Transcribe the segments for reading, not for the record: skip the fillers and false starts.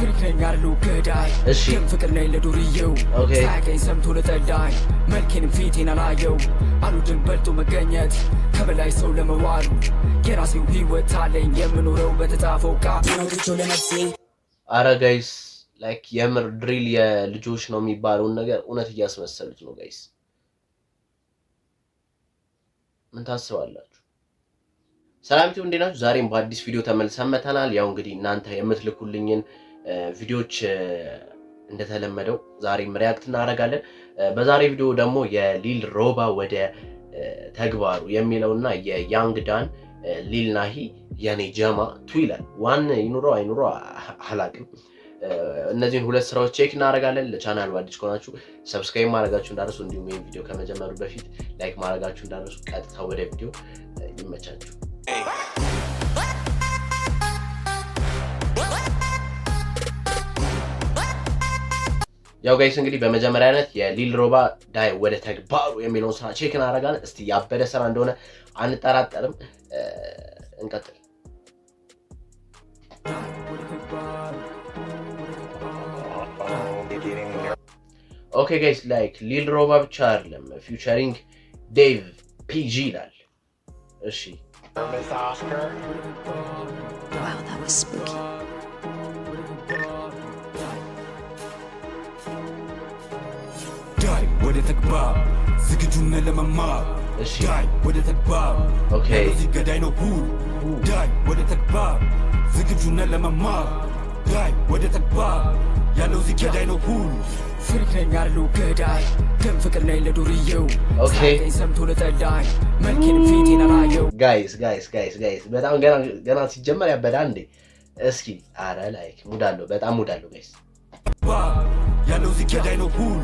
ፍቅረኛሉ ገዳይ ግን ፍቅር ነኝ ለዱርዬው ሳያገኝ ሰምቶ ለጠላኝ መልኬንም ፊቴን አላየው አሉድን በልጦ መገኘት ከበላይ ሰው ለመዋሉ የራሴው ህይወት አለኝ የምኖረው በተጻፈው ቃል አረ ጋይስ ላይክ የምር ድሪል የልጆች ነው የሚባለውን ነገር እውነት እያስመሰሉት ነው ጋይስ። ምን ታስባላችሁ? ሰላም ቲዩ እንዴት ናችሁ? ዛሬም በአዲስ ቪዲዮ ተመልሰን መተናል። ያው እንግዲህ እናንተ የምትልኩልኝን ቪዲዮዎች እንደተለመደው ዛሬም ሪያክት እናደርጋለን። በዛሬ ቪዲዮ ደግሞ የሊል ሮባ ወደ ተግባሩ የሚለውና የያንግ ዳን ሊል ናሂ የኔ ጀማ ቱ ይላል። ዋን ይኑረው አይኑረው አላቅም። እነዚህን ሁለት ስራዎች ቼክ እናደርጋለን። ለቻናሉ አዲስ ከሆናችሁ ሰብስክራይብ ማድረጋችሁ እንዳትረሱ፣ እንዲሁም ይሄን ቪዲዮ ከመጀመሩ በፊት ላይክ ማድረጋችሁ እንዳትረሱ። ቀጥታ ወደ ቪዲዮ ይመቻችሁ። ያው ጋይስ እንግዲህ በመጀመሪያነት የሊል ሮባ ዳይ ወደ ተግባሩ የሚለውን ስራ ቼክ እናደርጋለን። እስቲ ያበደ ስራ እንደሆነ አንጠራጠርም። እንቀጥል። ኦኬ ጋይስ ላይክ ሊል ሮባ ብቻ አይደለም ፊውቸሪንግ ዴቭ ፒጂ ይላል። እሺ ዳይ ወደ ተግባር ዝግጁ ነህ ለመማር ዳይ ወደ ተግባር ኦኬ እዚህ ገዳይ ነው ሁሉ ዳይ ወደ ተግባር ዝግጁ ነህ ለመማር ዳይ ወደ ተግባር ያለው እዚህ ገዳይ ነው ሁሉ ፍቅረኛሉ ገዳይ ግን ፍቅር ነኝ ለዱርዬው ሳያገኝ ሰምቶ ለጠላኝ መልኬንም ፊቴን አላየው። ጋይስ በጣም ገና ሲጀመር ያበዳ እንዴ! እስኪ አረ ላይክ ሙዳለው፣ በጣም ሙዳለው ጋይስ። ያለው እዚህ ገዳይ ነው ሁሉ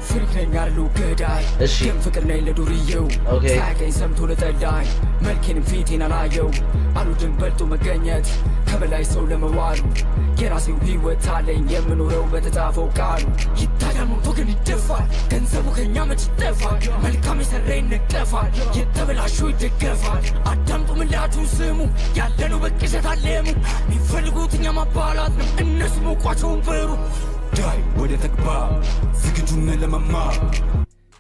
ፍቅረኛሉ ገዳይ ግን ፍቅር ነኝ ለዱርዬው ሳያገኝ ሰምቶ ለጠላኝ መልኬንም ፊቴን አላየው አሉድን በልጦ መገኘት ከበላይ ሰው ለመዋሉ የራሴው ህይወት አለኝ የምኖረው በተጻፈው ቃሉ ይታያል ሞቶ ግን ይደፋል ገንዘቡ ከኛ መች ይጠፋል መልካም የሰራ ይነቀፋል የተበላሹ ይደገፋል አዳምጡ ምላችሁን ስሙ ያለነው በቅዠት አለሙ የሚፈልጉት እኛ ማባላት ነው እነሱ ሞቋቸውን በሩ ዳይ ወደ ተግባር ዝግጁ ነህ ለመማር።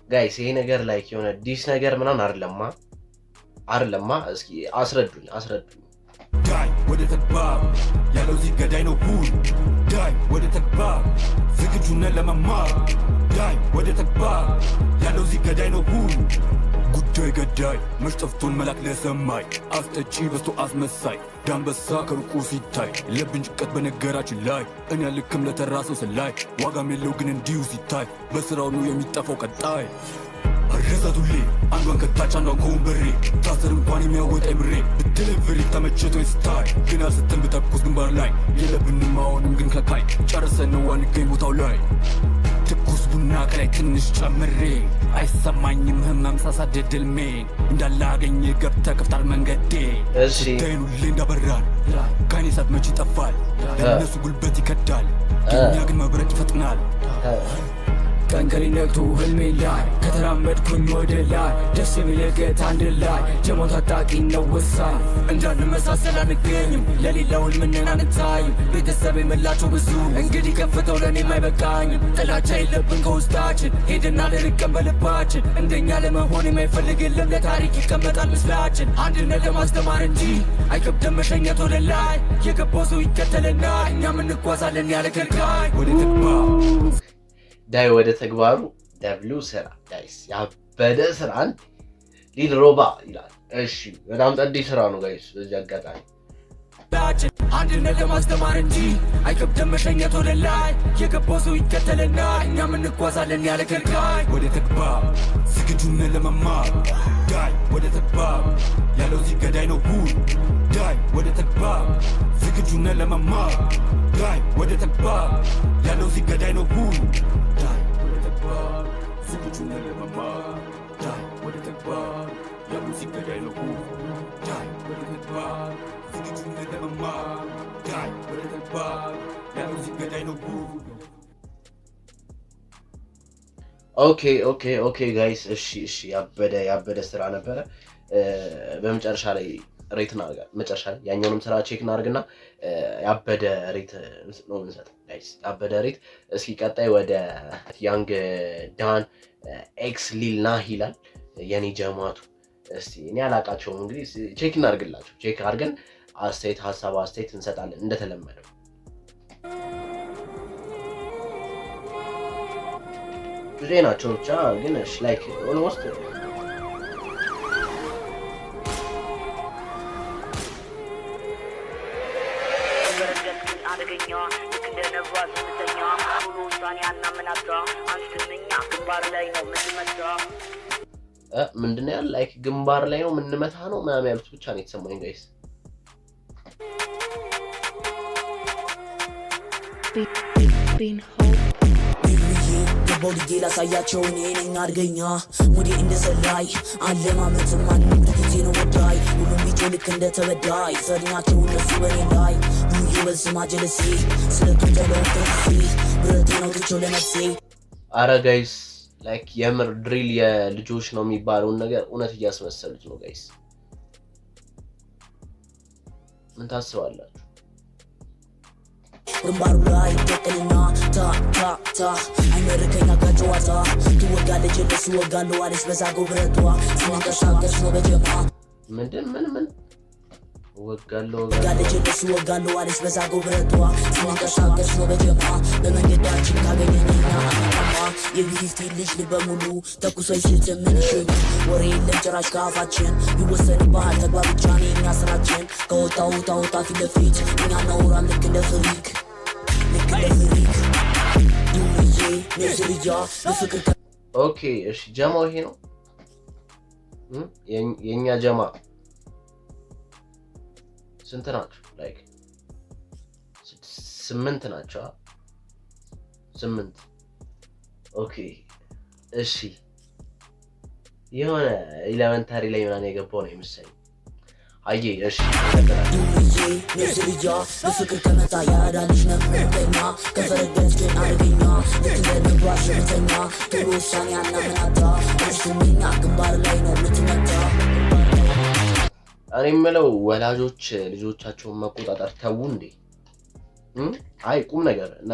ጋይስ ይሄ ነገር ላይክ የሆነ ዲስ ነገር ምናምን አይደለማ። እስኪ አስረዱኝ። ዳይ ወደ ተግባር ያለው እዚህ ገዳይ ነው ሁሉ ዳይ ወደ ተግባር ዝግጁ ነህ ለመማር ዳይ ወደ ተግባር ያለው እዚህ ገዳይ ነው ሁሉ ጉዳይ ገዳይ መች ጠፍቶን መላክ ለሰማይ አስጠጪ በስቶ አስመሳይ ዳንበሳ ከሩቁ ሲታይ የለብን ጭንቀት በነገራችን ላይ እኔ ያልክም ለተራሰው ስላይ ዋጋም የለው ግን እንዲሁ ሲታይ በስራው ነው የሚጠፋው ቀጣይ አረዛቱሌ አንዷን ከታች አንዷን ከወንበሬ ታስር እንኳን የሚያወጣኝ ብሬ በቴሌቨሪ ተመቸቶኝ ስታይ ግን አልሰጠን ብተኩስ ግንባር ላይ የለብንም አሁንም ግን ከካይ ጨርሰን ነው አንገኝ ቦታው ላይ ትኩስ ቡና ከላይ ትንሽ ጨምሬ አይሰማኝም ህመም ሳሳደድ ህልሜን እንዳላገኝ ገብተህ ከፍታል መንገዴ ስታይን ሁሌ እንዳበራል ከኔ እሳት መች ይጠፋል ለእነሱ ጉልበት ይከዳል የእኛ ግን መብረቅ ይፈጥናል። ቀን ከሌት ነግቶ ህልሜ ላይ ከተራመድኩኝ ወደ ላይ ደስ የሚልገት አንድ ላይ ጀሞ ታጣቂ ነው ወሳኝ እንዳንመሳሰል አንገኝም ለሌላው ህልምንን አንታይም ቤተሰብ የመላቸው ብዙ እንግዲህ ከፍተው ለእኔም አይበቃኝም ጥላቻ የለብን ከውስጣችን ሄድና ልርቀን በልባችን እንደኛ ለመሆን የማይፈልግ የለም ለታሪክ ይቀመጣል ምስላችን አንድነት ለማስተማር እንጂ አይከብደን መሸኘት ወደ ላይ የገባው ሰው ይከተለና እኛም እንጓዛለን ያለ ከልካይ ወደ ተግባር ዳይ ወደ ተግባሩ ደብሊው ስራ ጋይስ ያበደ ስራን ሊል ሮባ ይላል። እሺ በጣም ጠዲ ስራ ነው ጋይስ። በዚህ አጋጣሚ አንድነት ለማስተማር እንጂ አይከብደን መሸኘት ወደ ላይ የገባው ሰው ይከተለና እኛም እንጓዛለን ያለ ከልካይ ወደ ተግባር ዝግጁ ነህ ለመማር ዳይ ወደ ተግባር ያለው እዚህ ገዳይ ነው ሁሉ ዳይ ወደ ተግባር ዝግጁ ነህ ለመማር ዳይ ወደ ተግባር ያለው እዚህ ገዳይ ነው ሁሉ ዳይ ወደ ተግባር ዝግጁ ነህ ለመማር ዳይ ወደ ተግባር ያለው እዚህ ገዳይ ነው ሁሉ ዳይ ወደ ተግባር ዝግጁ ነህ ለመማር ዳይ ወደ ተግባር ያለው እዚህ ገዳይ ነው ሁሉ ኦኬ ጋይስ እሺ ያበደ ስራ ነበረ። በመጨረሻ ላይ ሬት እናድርጋ መጨረሻ ያኛውንም ስራ ቼክ እናድርግና ያበደ ሬት ነው የምንሰጠው ጋይስ። ያበደ ሬት። እስኪ ቀጣይ ወደ ያንግ ዳን ኤክስ ሊል ናሂ ይላል የኔ ጀማቱ። እስቲ እኔ አላቃቸውም እንግዲህ ቼክ እናድርግላቸው። ቼክ አድርገን ሀሳብ አስተያየት እንሰጣለን እንደተለመደው። ብዙ ናቸው ብቻ ግን እሺ ላይክ ኦልሞስት ምንድነው ያለ ላይክ ግንባር ላይ ነው ምንመታ ነው ምናምን ያሉት ብቻ ነው የተሰማኝ ጋይስ። ቦዲ ላሳያቸው እኔ ነኝ አድገኛ ሙዴ እንደሰላይ አለማመት ማንም ጊዜ ነው ወዳይ ሁሉም ቢጮ ልክ እንደተበዳይ ፈሪናቸው እነሱ በኔ ላይ ሙዬ በስማ ጀለሴ ስለተጀለው ተሲ ብረቴ ነው ትቸው ለነፍሴ። አረ ጋይስ ላይክ የምር ድሪል የልጆች ነው የሚባለውን ነገር እውነት እያስመሰሉት ነው ጋይስ። ምን ታስባላችሁ? ግንባሩ ላይ ተቀልና ታ አይመርከኛ ጋጨዋታ ትወጋለች ለሱ ወጋለው አለች በዛጎ ብረቷ ሲንቀሳቀስ ነው በጀማ ምን ወጋለው ጋለች ለሱ ወጋለው አለች በዛጎ ብረቷ ሲንቀሳቀስ ነው በጀማ በመንገዳችን ካገኘኝና የቢፍቲ ልጅ በሙሉ ተኩሶ ይሽተምንሽ ወሬ የለም ጭራሽ ካፋችን ይወሰንብሃል ተግባር ብቻ ነው የኛ ስራችን ከወጣው ፊት ለፊት እኛ እናወራም ልክ እንደ ፍሪክ ኦኬ እሺ ጀማው ይሄ ነው የኛ ጀማ። ስንት ናቸው? ላይክ 8 ናቸው። 8 ኦኬ እሺ የሆነ ኤሌመንታሪ ላይ ምናምን የገባው ነው የመሰለኝ። አዬ እሺ ነዝልያ በፍቅር ከመጣ ያዳልሽ ነፍተኛ ከፈረገች ግን አርገኛ ልትገነባ ሽምተኛ ቶሎ ውሳኔ አናምናታ እሱምኛ ግንባር ላይ ነው ምትመታ። እኔ የምለው ወላጆች ልጆቻቸውን መቆጣጠር ተው እንዴ። አይ ቁም ነገር እና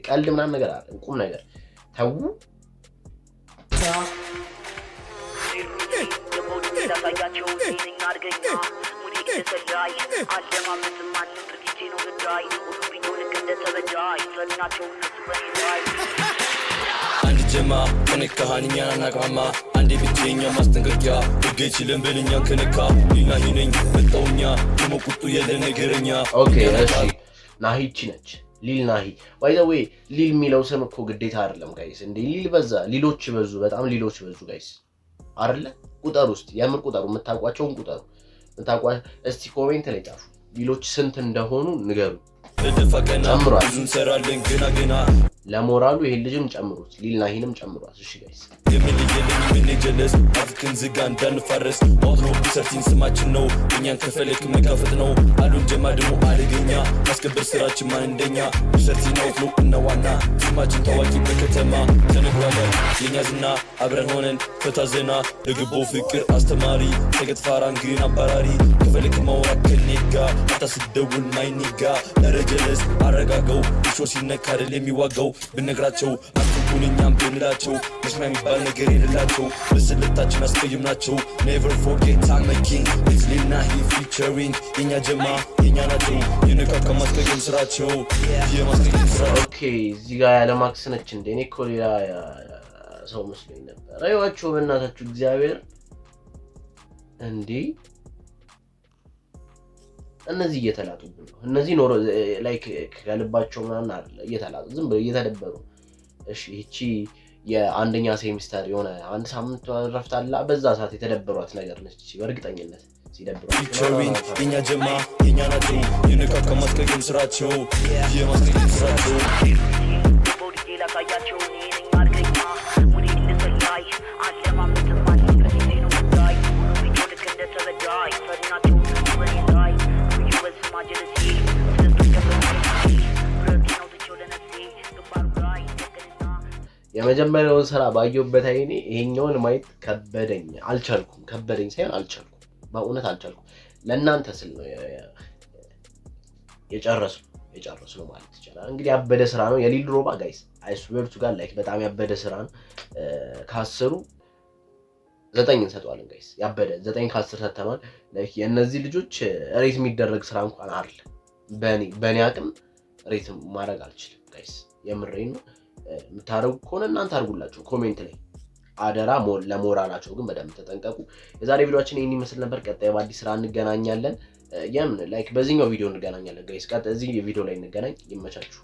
ቀልድ ምናምን ነገር አለ ቁም ነገር ተው። አንድ ጀማ ከነካሃንኛ ናናቃማ አንዴ ብቸኛ ማስጠንቀቂያ እገችልን በልኛ ከነካ ሊና ሂነኝ መጣውኛ ከመቁጡ የለ ነገረኛ። ኦኬ እሺ ናሂቺ ነች ሊል ናሂ። ባይ ዘ ዌይ ሊል የሚለው ስም እኮ ግዴታ አይደለም ጋይስ። እንዴ ሊል በዛ ሊሎች በዙ በጣም ሊሎች በዙ ጋይስ አይደለ? ቁጠሩ ውስጥ የምር ቁጠሩ የምታውቋቸውን ቁጠሩ እስቲ ኮሜንት ላይ ጻፉ ሊሎች ስንት እንደሆኑ ንገሩ። ጨምሯል ብዙ እንሰራለን ገና ለሞራሉ ይሄን ልጅም ጨምሩት ሊል ናሂንም ጨምሯት። እሺ ጋይስ የምንየለኝ የምንጀለስ አፍክን ዝጋ እንዳንፋረስ አውትሮ ቢሰርቲን ስማችን ነው እኛን ከፈለክ መጋፈጥ ነው አሉን ጀማ ደግሞ አደገኛ ማስከበር ስራችን ማን እንደኛ ቢሰርቲን አውትሮ እነዋና ስማችን ታዋቂ በከተማ ተነግሯለን የኛ ዝና አብረን ሆነን ፈታ ዘና ለግቦ ፍቅር አስተማሪ ተገት ፋራን ግን አባራሪ ከፈለክ ማውራት ከኔጋ አታስደውል ማይኒጋ ደረጀለስ አረጋገው ሾ ሲነካ አይደል የሚዋጋው ብነግራቸው አትኩንኛም ብንላቸው መስማሚ የሚባል ነገር የሌላቸው በስልታችን አስቀይምናቸው never forget I'm a king it's Lil Nahi featuring የኛ ጀማ የኛ ናቸው የነካካ ማስቀየም ስራቸው የማስቀየም ስራቸው። ኦኬ እዚህ ጋር ያለ ማክስ ነች እንዴ? እኔ እኮ ሌላ ሰው መስሎኝ ነበር። አይዋቸው በእናታችሁ እግዚአብሔር እንዴ እነዚህ እየተላጡብን ነው። እነዚህ ኖሮ ላይክ ከልባቸው ምናምን አይደለ እየተላጡ ዝም ብለው እየተደበሩ። እሺ እቺ የአንደኛ ሴሚስተር የሆነ አንድ ሳምንት ረፍት አለ በዛ ሰዓት የተደበሯት ነገር ነች እቺ በእርግጠኝነት ሲደብሯት። የኛ ጀማ የኛ ናቸው የነካካ ማስቀየም ስራቸው የማስቀየም ስራቸው የመጀመሪያውን ስራ ባየሁበት አይኔ ይሄኛውን ማየት ከበደኝ። አልቻልኩም። ከበደኝ ሳይሆን አልቻልኩም። በእውነት አልቻልኩም። ለእናንተ ስል ነው የጨረስነው ማለት ይቻላል። እንግዲህ ያበደ ስራ ነው የሊል ሮባ ጋይስ። አይ ስዌር ቱ ጋድ ላይክ በጣም ያበደ ስራ ነው። ከ10 9 እንሰጠዋለን ጋይስ። ያበደ 9 ከ10 ሰጥተናል። ላይክ የእነዚህ ልጆች ሬት የሚደረግ ስራ እንኳን አይደለም። በእኔ አቅም ሬት ማድረግ አልችልም ጋይስ። የምሬን ነው። የምታደርጉ ከሆነ እናንተ አድርጉላቸው ኮሜንት ላይ አደራ። ለሞራላቸው ግን በደንብ ተጠንቀቁ። የዛሬ ቪዲዮአችን ይሄን ይመስል ነበር። ቀጣይ በአዲስ ስራ እንገናኛለን። የምን ላይክ በዚህኛው ቪዲዮ እንገናኛለን ጋይስ። ቀጣይ እዚህ ቪዲዮ ላይ እንገናኝ። ይመቻችሁ።